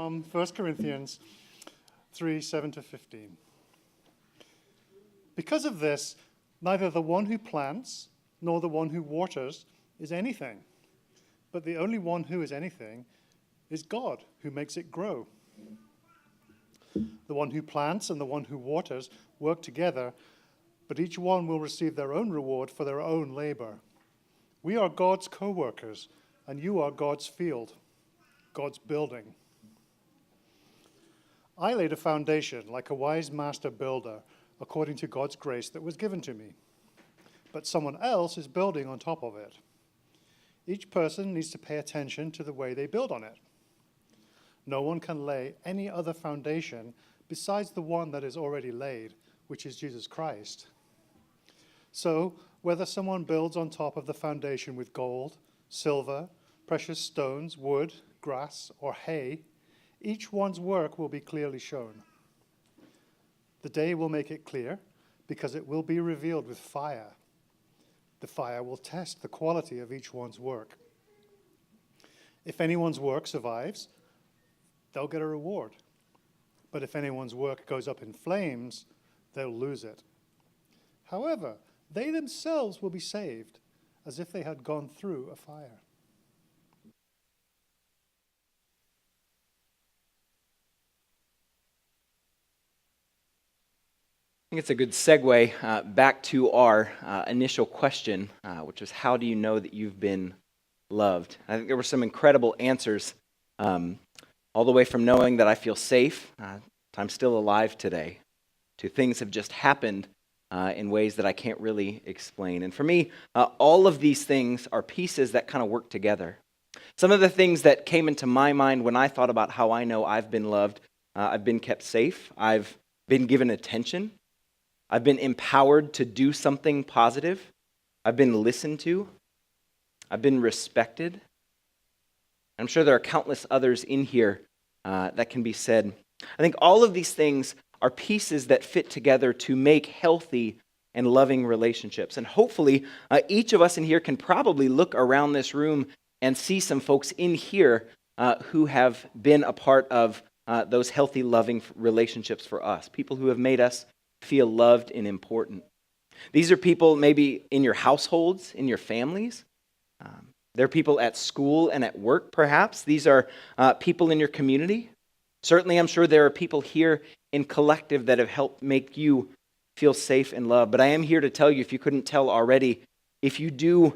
from 1 Corinthians 3, 7-15. Because of this, neither the one who plants nor the one who waters is anything, but the only one who is anything is God, who makes it grow. The one who plants and the one who waters work together, but each one will receive their own reward for their own labor. We are God's co-workers, and you are God's field, God's building. I laid a foundation like a wise master builder, according to God's grace that was given to me. But someone else is building on top of it. Each person needs to pay attention to the way they build on it. No one can lay any other foundation besides the one that is already laid, which is Jesus Christ. So, whether someone builds on top of the foundation with gold, silver, precious stones, wood, grass, or hay, each one's work will be clearly shown. The day will make it clear, because it will be revealed with fire. The fire will test the quality of each one's work. If anyone's work survives, they'll get a reward. But if anyone's work goes up in flames, they'll lose it. However, they themselves will be saved, as if they had gone through a fire. I think it's a good segue back to our initial question, which was, how do you know that you've been loved? I think there were some incredible answers, all the way from knowing that I feel safe, I'm still alive today, to things have just happened in ways that I can't really explain. And for me, all of these things are pieces that kind of work together. Some of the things that came into my mind when I thought about how I know I've been loved, I've been kept safe, I've been given attention, I've been empowered to do something positive, I've been listened to, I've been respected. I'm sure there are countless others in here that can be said. I think all of these things are pieces that fit together to make healthy and loving relationships. And hopefully, each of us in here can probably look around this room and see some folks in here who have been a part of those healthy, loving relationships for us, people who have made us feel loved and important. These are people maybe in your households, in your families. They're people at school and at work, perhaps. These are people in your community. Certainly, I'm sure there are people here in Collective that have helped make you feel safe and loved. But I am here to tell you, if you couldn't tell already, if you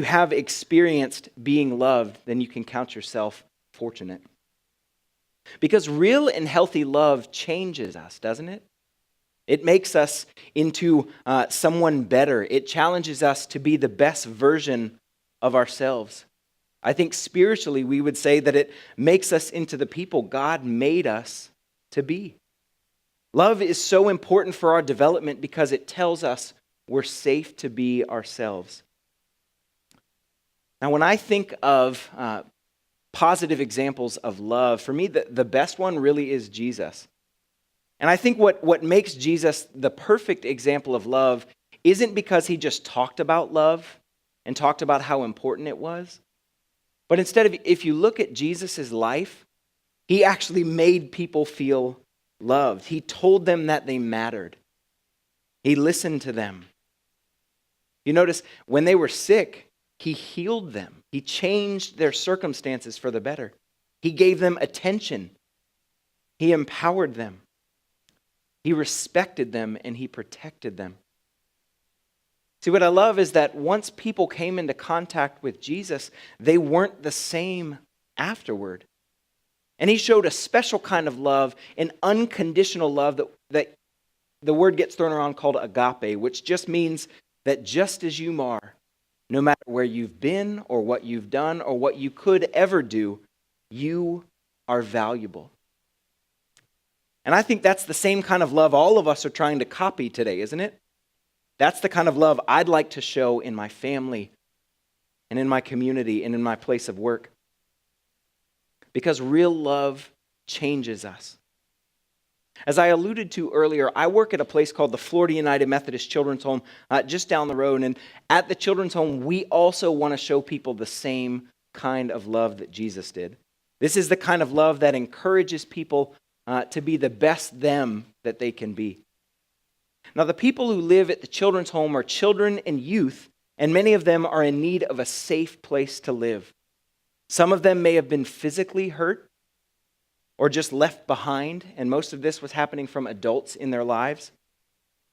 have experienced being loved, then you can count yourself fortunate. Because real and healthy love changes us, doesn't it? It makes us into someone better. It challenges us to be the best version of ourselves. I think spiritually we would say that it makes us into the people God made us to be. Love is so important for our development because it tells us we're safe to be ourselves. Now, when I think of positive examples of love, for me, the best one really is Jesus. And I think what makes Jesus the perfect example of love isn't because he just talked about love and talked about how important it was. But instead, if you look at Jesus' life, he actually made people feel loved. He told them that they mattered. He listened to them. You notice, when they were sick, he healed them. He changed their circumstances for the better. He gave them attention. He empowered them. He respected them and he protected them. See, what I love is that once people came into contact with Jesus, they weren't the same afterward. And he showed a special kind of love, an unconditional love that the word gets thrown around called agape, which just means that just as you are, no matter where you've been or what you've done or what you could ever do, you are valuable. And I think that's the same kind of love all of us are trying to copy today, isn't it? That's the kind of love I'd like to show in my family and in my community and in my place of work. Because real love changes us. As I alluded to earlier, I work at a place called the Florida United Methodist Children's Home just down the road. And at the children's home, we also want to show people the same kind of love that Jesus did. This is the kind of love that encourages people to be the best them that they can be. Now, the people who live at the children's home are children and youth, and many of them are in need of a safe place to live. Some of them may have been physically hurt or just left behind, and most of this was happening from adults in their lives.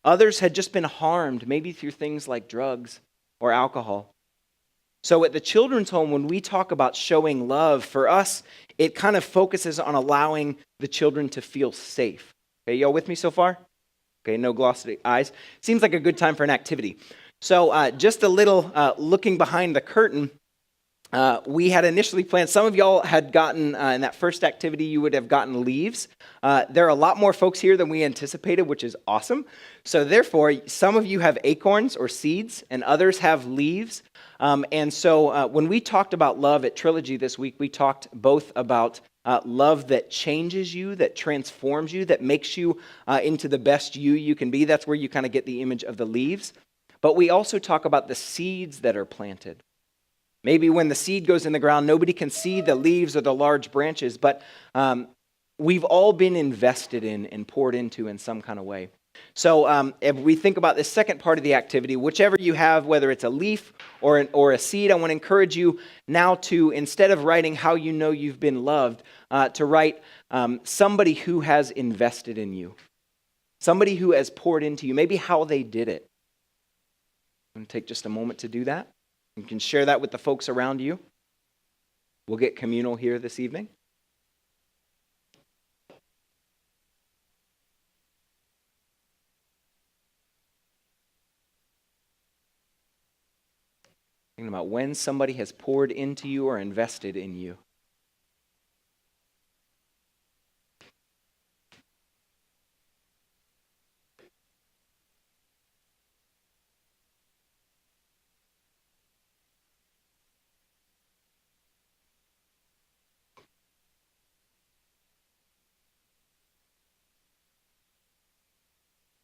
Others had just been harmed, maybe through things like drugs or alcohol. So at the children's home, when we talk about showing love, for us, it kind of focuses on allowing the children to feel safe. Okay, y'all with me so far? Okay, no glossy eyes. Seems like a good time for an activity. So just a little looking behind the curtain, we had initially planned, some of y'all had gotten, in that first activity, you would have gotten leaves. There are a lot more folks here than we anticipated, which is awesome. So therefore, some of you have acorns or seeds, and others have leaves. And so when we talked about love at Trilogy this week, we talked both about love that changes you, that transforms you, that makes you into the best you can be. That's where you kind of get the image of the leaves. But we also talk about the seeds that are planted. Maybe when the seed goes in the ground, nobody can see the leaves or the large branches, but we've all been invested in and poured into in some kind of way. So if we think about this second part of the activity, whichever you have, whether it's a leaf or a seed, I want to encourage you now to, instead of writing how you know you've been loved, to write somebody who has invested in you, somebody who has poured into you, maybe how they did it. I'm going to take just a moment to do that. You can share that with the folks around you. We'll get communal here this evening. Thinking about when somebody has poured into you or invested in you.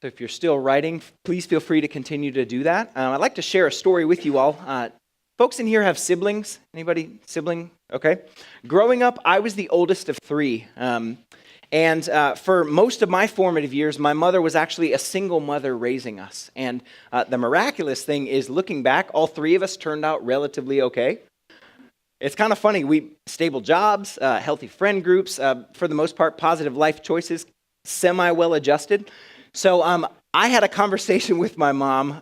So if you're still writing, please feel free to continue to do that. I'd like to share a story with you all. Folks in here have siblings? Anybody sibling? Okay. Growing up, I was the oldest of three. And for most of my formative years, my mother was actually a single mother raising us. And the miraculous thing is, looking back, all three of us turned out relatively okay. It's kind of funny. We stable jobs, healthy friend groups, for the most part, positive life choices, semi-well adjusted. So I had a conversation with my mom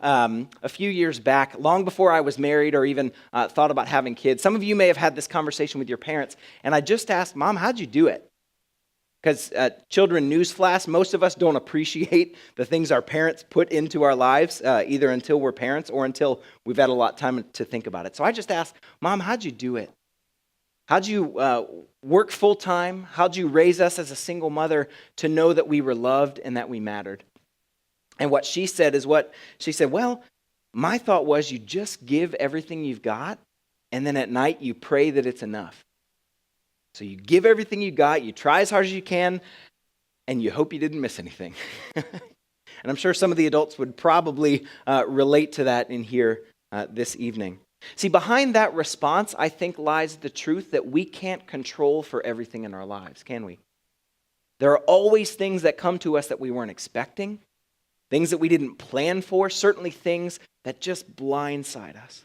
a few years back, long before I was married or even thought about having kids. Some of you may have had this conversation with your parents, and I just asked, Mom, how'd you do it? Because children, newsflash, most of us don't appreciate the things our parents put into our lives, either until we're parents or until we've had a lot of time to think about it. So I just asked, Mom, how'd you do it? How'd you work full-time? How'd you raise us as a single mother to know that we were loved and that we mattered? And what she said is well, my thought was you just give everything you've got, and then at night you pray that it's enough. So you give everything you got, you try as hard as you can, and you hope you didn't miss anything. And I'm sure some of the adults would probably relate to that in here this evening. See, behind that response, I think, lies the truth that we can't control for everything in our lives, can we? There are always things that come to us that we weren't expecting, things that we didn't plan for, certainly things that just blindside us.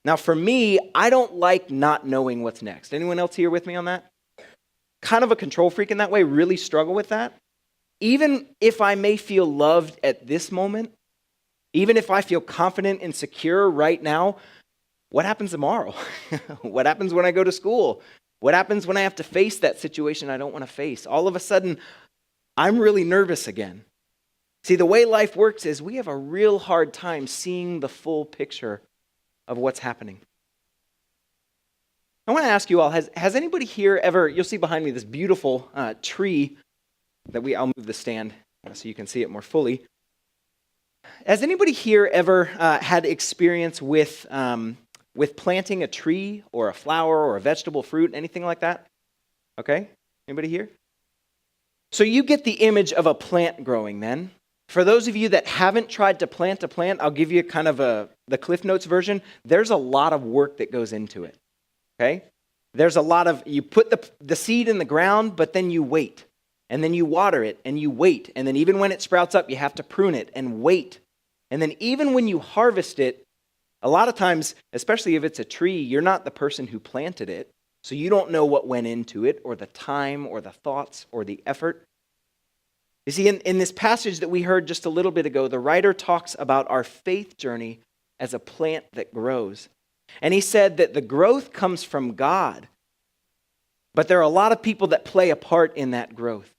Now, for me, I don't like not knowing what's next. Anyone else here with me on that? Kind of a control freak in that way, really struggle with that. Even if I may feel loved at this moment, even if I feel confident and secure right now, what happens tomorrow? What happens when I go to school? What happens when I have to face that situation I don't want to face? All of a sudden, I'm really nervous again. See, the way life works is we have a real hard time seeing the full picture of what's happening. I want to ask you all, has anybody here ever, you'll see behind me this beautiful tree that I'll move the stand so you can see it more fully. Has anybody here ever had experience with planting a tree or a flower or a vegetable, fruit, anything like that? Okay, anybody here? So you get the image of a plant growing then. For those of you that haven't tried to plant a plant, I'll give you kind of the Cliff Notes version. There's a lot of work that goes into it, okay? there's a lot of, you put the seed in the ground, but then you wait. And then you water it, and you wait. And then even when it sprouts up, you have to prune it and wait. And then even when you harvest it, a lot of times, especially if it's a tree, you're not the person who planted it. So you don't know what went into it, or the time, or the thoughts, or the effort. You see, in this passage that we heard just a little bit ago, the writer talks about our faith journey as a plant that grows. And he said that the growth comes from God, but there are a lot of people that play a part in that growth.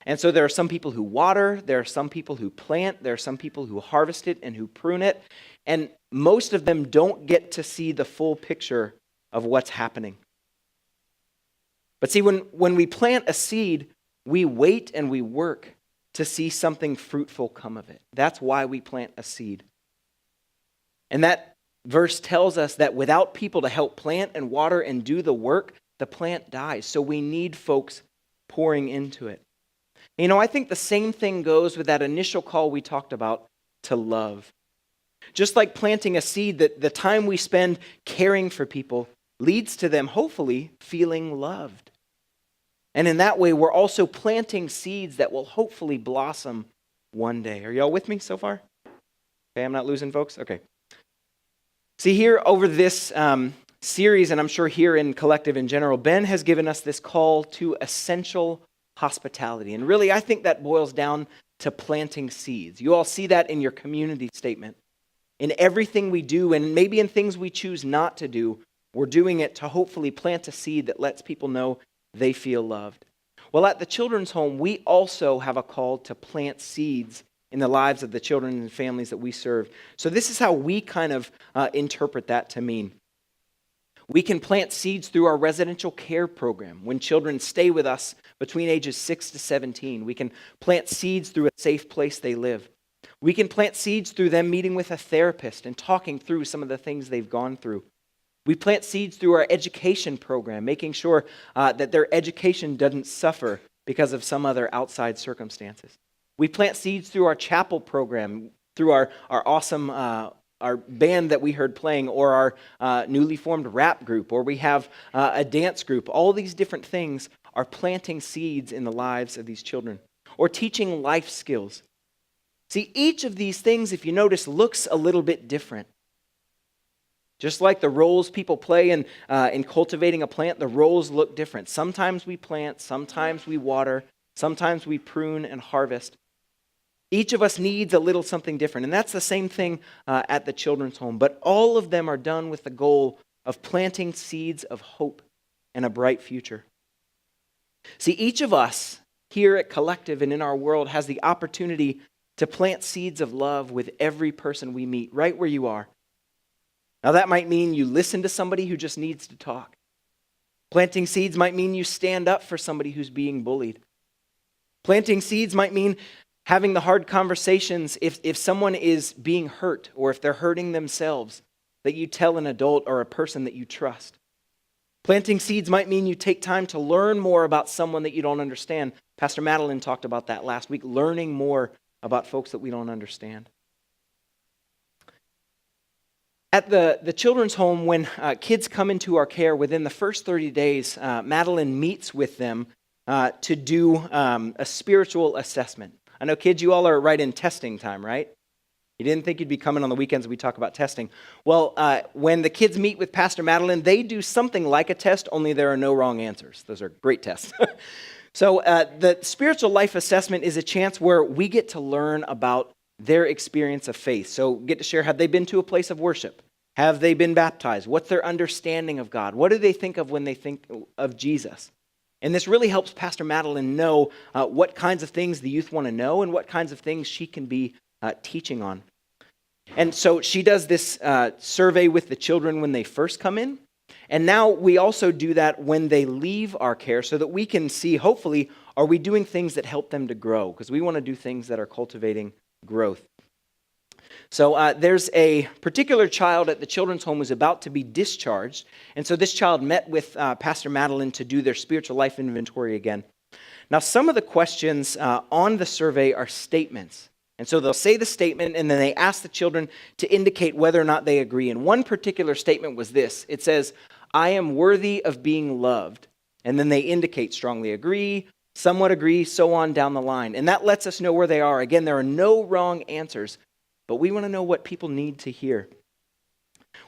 And so there are some people who water, there are some people who plant, there are some people who harvest it and who prune it, and most of them don't get to see the full picture of what's happening. But see, when we plant a seed, we wait and we work to see something fruitful come of it. That's why we plant a seed. And that verse tells us that without people to help plant and water and do the work, the plant dies. So we need folks pouring into it. You know, I think the same thing goes with that initial call we talked about to love. Just like planting a seed, that the time we spend caring for people leads to them hopefully feeling loved. And in that way, we're also planting seeds that will hopefully blossom one day. Are y'all with me so far? Okay, I'm not losing folks? Okay. See, here over this series, and I'm sure here in Collective in general, Ben has given us this call to essential hospitality. And really, I think that boils down to planting seeds. You all see that in your community statement. In everything we do, and maybe in things we choose not to do, we're doing it to hopefully plant a seed that lets people know they feel loved. Well, at the children's home, we also have a call to plant seeds in the lives of the children and families that we serve. So this is how we kind of interpret that to mean. We can plant seeds through our residential care program when children stay with us between ages 6 to 17. We can plant seeds through a safe place they live. We can plant seeds through them meeting with a therapist and talking through some of the things they've gone through. We plant seeds through our education program, making sure that their education doesn't suffer because of some other outside circumstances. We plant seeds through our chapel program, through our awesome our band that we heard playing, or our newly formed rap group, or we have a dance group. All these different things are planting seeds in the lives of these children, or teaching life skills. See, each of these things, if you notice, looks a little bit different. Just like the roles people play in cultivating a plant, the roles look different. Sometimes we plant, sometimes we water, sometimes we prune and harvest. Each of us needs a little something different, and that's the same thing at the children's home. But all of them are done with the goal of planting seeds of hope and a bright future. See, each of us here at Collective and in our world has the opportunity to plant seeds of love with every person we meet, right where you are. Now, that might mean you listen to somebody who just needs to talk. Planting seeds might mean you stand up for somebody who's being bullied. Planting seeds might mean having the hard conversations if someone is being hurt or if they're hurting themselves, that you tell an adult or a person that you trust. Planting seeds might mean you take time to learn more about someone that you don't understand. Pastor Madeline talked about that last week, learning more about folks that we don't understand. At the children's home, when kids come into our care, within the first 30 days, Madeline meets with them to do a spiritual assessment. I know, kids, you all are right in testing time, right? You didn't think you'd be coming on the weekends when we talk about testing. Well, when the kids meet with Pastor Madeline, they do something like a test, only there are no wrong answers. Those are great tests. So the spiritual life assessment is a chance where we get to learn about their experience of faith. So get to share, have they been to a place of worship? Have they been baptized? What's their understanding of God? What do they think of when they think of Jesus? And this really helps Pastor Madeline know what kinds of things the youth want to know and what kinds of things she can be teaching on. And so she does this survey with the children when they first come in. And now we also do that when they leave our care so that we can see, hopefully, are we doing things that help them to grow? Because we want to do things that are cultivating growth. So there's a particular child at the children's home who's about to be discharged. And so this child met with Pastor Madeline to do their spiritual life inventory again. Now, some of the questions on the survey are statements. And so they'll say the statement, and then they ask the children to indicate whether or not they agree. And one particular statement was this. It says, I am worthy of being loved. And then they indicate strongly agree, somewhat agree, so on down the line. And that lets us know where they are. Again, there are no wrong answers, but we want to know what people need to hear.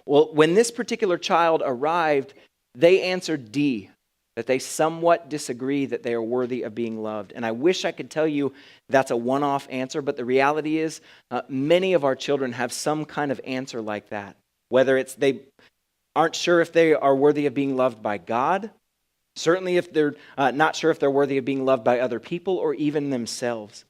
Well, when this particular child arrived, they answered D, that they somewhat disagree that they are worthy of being loved. And I wish I could tell you that's a one-off answer, but the reality is many of our children have some kind of answer like that, whether it's they aren't sure if they are worthy of being loved by God, certainly if they're not sure if they're worthy of being loved by other people or even themselves.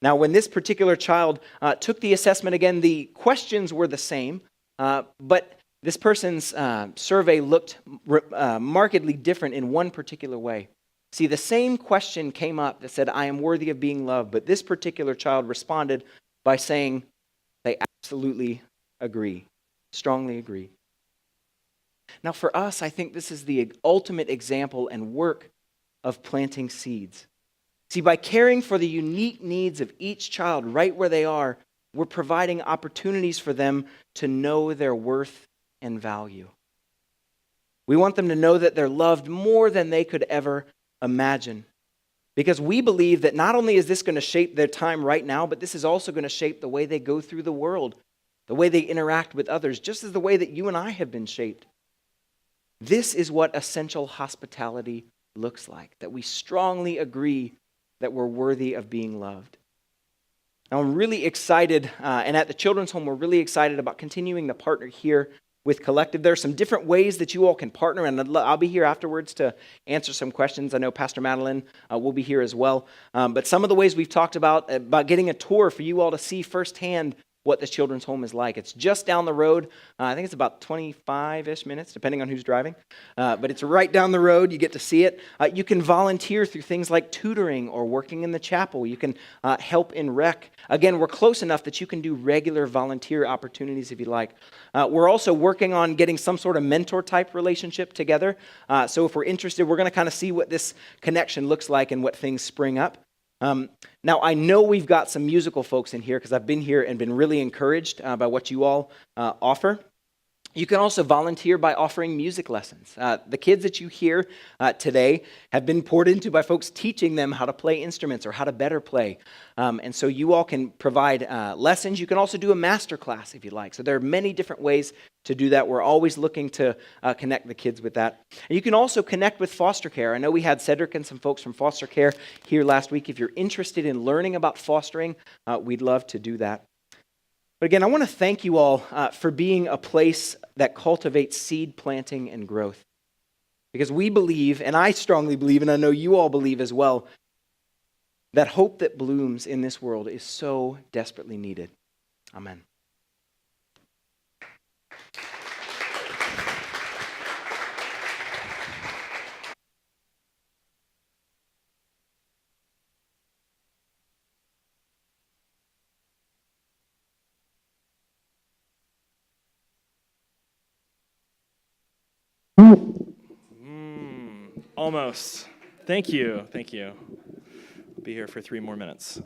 Now, when this particular child took the assessment again, the questions were the same, but this person's survey looked markedly different in one particular way. See, the same question came up that said, I am worthy of being loved, but this particular child responded by saying they absolutely agree, strongly agree. Now, for us, I think this is the ultimate example and work of planting seeds. See, by caring for the unique needs of each child right where they are, we're providing opportunities for them to know their worth and value. We want them to know that they're loved more than they could ever imagine. Because we believe that not only is this going to shape their time right now, but this is also going to shape the way they go through the world, the way they interact with others, just as the way that you and I have been shaped. This is what essential hospitality looks like, that we strongly agree that we're worthy of being loved. Now, I'm really excited, and at the Children's Home, we're really excited about continuing to partner here with Collective. There are some different ways that you all can partner, and I'll be here afterwards to answer some questions. I know Pastor Madeline will be here as well. But some of the ways we've talked about getting a tour for you all to see firsthand what the Children's Home is like. It's just down the road. I think it's about 25-ish minutes, depending on who's driving. But it's right down the road. You get to see it. You can volunteer through things like tutoring or working in the chapel. You can help in rec. Again, we're close enough that you can do regular volunteer opportunities if you like. We're also working on getting some sort of mentor-type relationship together. So if we're interested, we're going to kind of see what this connection looks like and what things spring up. Now, I know we've got some musical folks in here because I've been here and been really encouraged by what you all offer. You can also volunteer by offering music lessons. The kids that you hear today have been poured into by folks teaching them how to play instruments or how to better play. And so you all can provide lessons. You can also do a master class if you like. So there are many different ways to do that. We're always looking to connect the kids with that. And you can also connect with foster care. I know we had Cedric and some folks from foster care here last week. If you're interested in learning about fostering, we'd love to do that. But again, I want to thank you all for being a place that cultivates seed planting and growth. Because we believe, and I strongly believe, and I know you all believe as well, that hope that blooms in this world is so desperately needed. Amen. Almost. Thank you. I'll be here for 3 more minutes.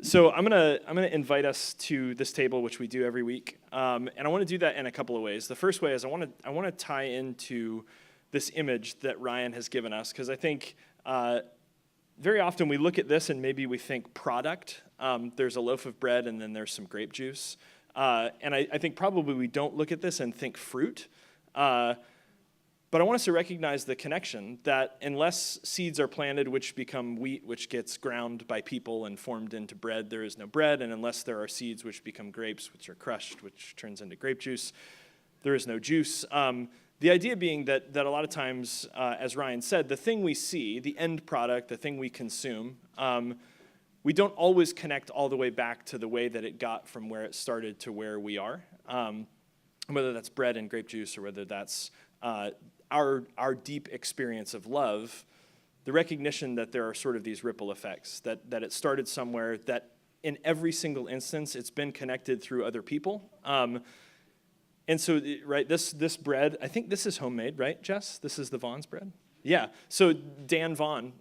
So I'm gonna invite us to this table, which we do every week, and I want to do that in a couple of ways. The first way is I want to tie into this image that Ryan has given us, because I think very often we look at this and maybe we think product. There's a loaf of bread and then there's some grape juice, and I think probably we don't look at this and think fruit. But I want us to recognize the connection that unless seeds are planted, which become wheat, which gets ground by people and formed into bread, there is no bread. And unless there are seeds which become grapes, which are crushed, which turns into grape juice, there is no juice. The idea being that a lot of times, as Ryan said, the thing we see, the end product, the thing we consume, we don't always connect all the way back to the way that it got from where it started to where we are, whether that's bread and grape juice or whether that's our deep experience of love, the recognition that there are sort of these ripple effects, that it started somewhere, that in every single instance it's been connected through other people. And so, right, this bread, I think this is homemade, right, Jess? This is the Vaughn's bread? Yeah, so Dan Vaughn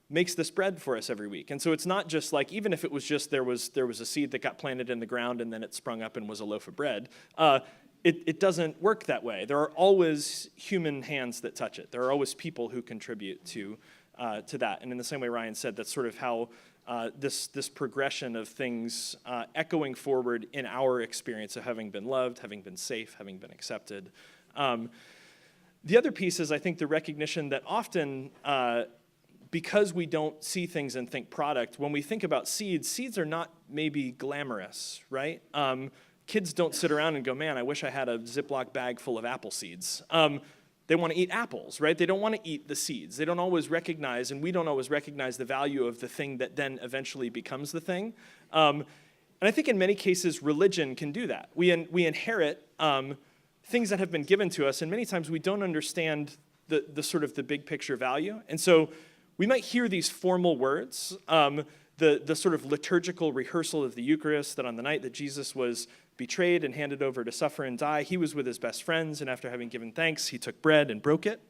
makes this bread for us every week. And so it's not just like, even if it was just there was a seed that got planted in the ground and then it sprung up and was a loaf of bread, it doesn't work that way. There are always human hands that touch it. There are always people who contribute to that. And in the same way Ryan said, that's sort of how this progression of things echoing forward in our experience of having been loved, having been safe, having been accepted. The other piece is, I think, the recognition that often, because we don't see things and think product, when we think about seeds are not maybe glamorous, right? Kids don't sit around and go, man, I wish I had a Ziploc bag full of apple seeds. They want to eat apples, right? They don't want to eat the seeds. They don't always recognize, and we don't always recognize the value of the thing that then eventually becomes the thing. And I think in many cases, religion can do that. We inherit things that have been given to us, and many times we don't understand the sort of the big picture value. And so we might hear these formal words, the sort of liturgical rehearsal of the Eucharist, that on the night that Jesus was betrayed and handed over to suffer and die, he was with his best friends, and after having given thanks, he took bread and broke it.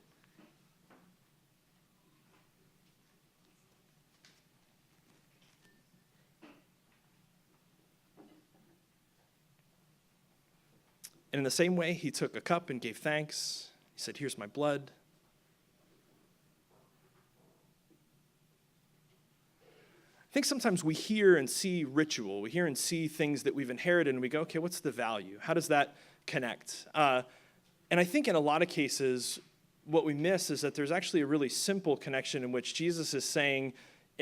And in the same way, he took a cup and gave thanks. He said, here's my blood. I think sometimes we hear and see ritual. We hear and see things that we've inherited, and we go, okay, what's the value? How does that connect? And I think in a lot of cases, what we miss is that there's actually a really simple connection in which Jesus is saying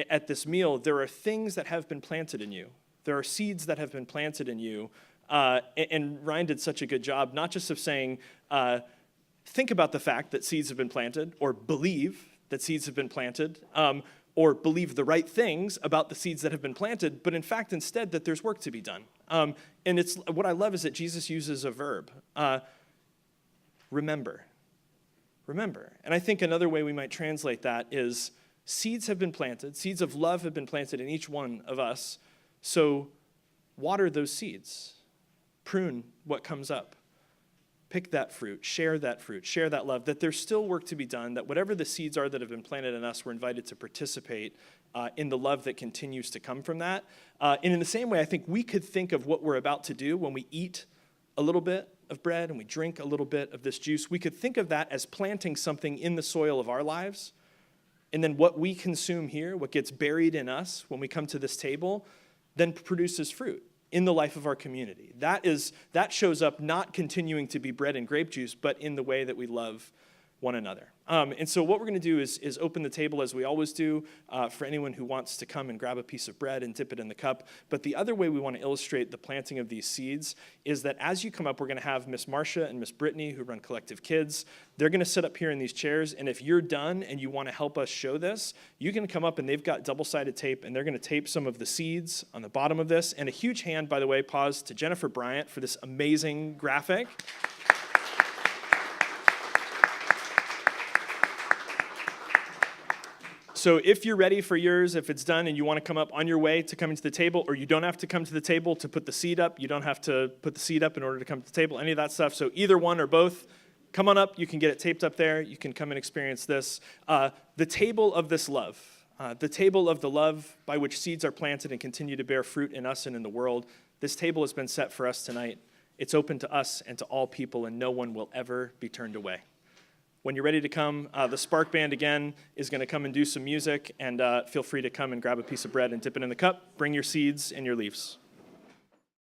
at this meal, there are things that have been planted in you. There are seeds that have been planted in you. And Ryan did such a good job, not just of saying, think about the fact that seeds have been planted, or believe that seeds have been planted, or believe the right things about the seeds that have been planted, but in fact, instead, that there's work to be done. And it's what I love is that Jesus uses a verb, remember. Remember. And I think another way we might translate that is seeds have been planted, seeds of love have been planted in each one of us, so water those seeds, prune what comes up. Pick that fruit, share that love, that there's still work to be done, that whatever the seeds are that have been planted in us, we're invited to participate in the love that continues to come from that. And in the same way, I think we could think of what we're about to do when we eat a little bit of bread and we drink a little bit of this juice. We could think of that as planting something in the soil of our lives. And then what we consume here, what gets buried in us when we come to this table, then produces fruit in the life of our community. That shows up not continuing to be bread and grape juice, but in the way that we love one another. And so what we're going to do is open the table as we always do for anyone who wants to come and grab a piece of bread and dip it in the cup. But the other way we want to illustrate the planting of these seeds is that as you come up, we're going to have Miss Marcia and Miss Brittany, who run Collective Kids. They're going to sit up here in these chairs, and if you're done and you want to help us show this, you can come up, and they've got double-sided tape, and they're going to tape some of the seeds on the bottom of this. And a huge hand, by the way, pause to Jennifer Bryant for this amazing graphic. So if you're ready for yours, if it's done and you want to come up on your way to coming to the table, or you don't have to come to the table to put the seed up, you don't have to put the seed up in order to come to the table, any of that stuff. So either one or both, come on up. You can get it taped up there. You can come and experience this. The table of this love, the table of the love by which seeds are planted and continue to bear fruit in us and in the world. This table has been set for us tonight. It's open to us and to all people, and no one will ever be turned away. When you're ready to come, the Spark Band, again, is going to come and do some music, and feel free to come and grab a piece of bread and dip it in the cup. Bring your seeds and your leaves.